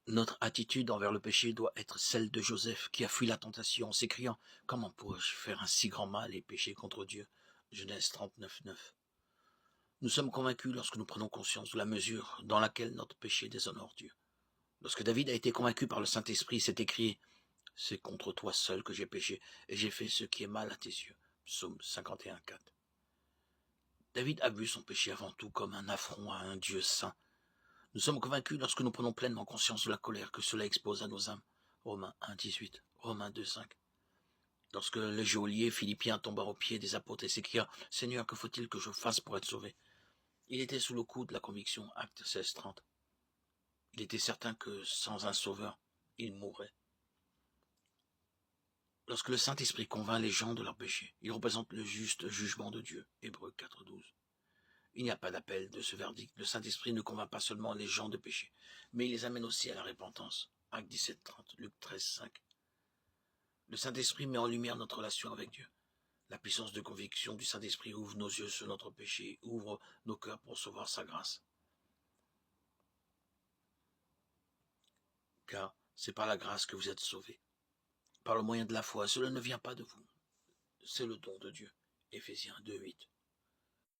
Notre attitude envers le péché doit être celle de Joseph qui a fui la tentation en s'écriant « Comment pourrais-je faire un si grand mal et pécher contre Dieu ?» Genèse 39, 9. Nous sommes convaincus lorsque nous prenons conscience de la mesure dans laquelle notre péché déshonore Dieu. Lorsque David a été convaincu par le Saint-Esprit, il s'est écrié « C'est contre toi seul que j'ai péché et j'ai fait ce qui est mal à tes yeux » Psaume 51, 4. David a vu son péché avant tout comme un affront à un Dieu saint. Nous sommes convaincus lorsque nous prenons pleinement conscience de la colère que cela expose à nos âmes. Romains 1, 18, Romains 2, 5. Lorsque le geôlier philippien tomba aux pieds des apôtres et s'écria « Seigneur, que faut-il que je fasse pour être sauvé ?» Il était sous le coup de la conviction, Acte 16, 30. Il était certain que sans un sauveur, il mourrait. Lorsque le Saint-Esprit convainc les gens de leur péché, il représente le juste jugement de Dieu, Hébreux 4, 12. Il n'y a pas d'appel de ce verdict. Le Saint-Esprit ne convainc pas seulement les gens de péché, mais il les amène aussi à la repentance. Acte 17, 30, Luc 13, 5. Le Saint-Esprit met en lumière notre relation avec Dieu. La puissance de conviction du Saint-Esprit ouvre nos yeux sur notre péché, ouvre nos cœurs pour recevoir sa grâce. Car c'est par la grâce que vous êtes sauvés. Par le moyen de la foi, cela ne vient pas de vous. C'est le don de Dieu. Éphésiens 2, 8.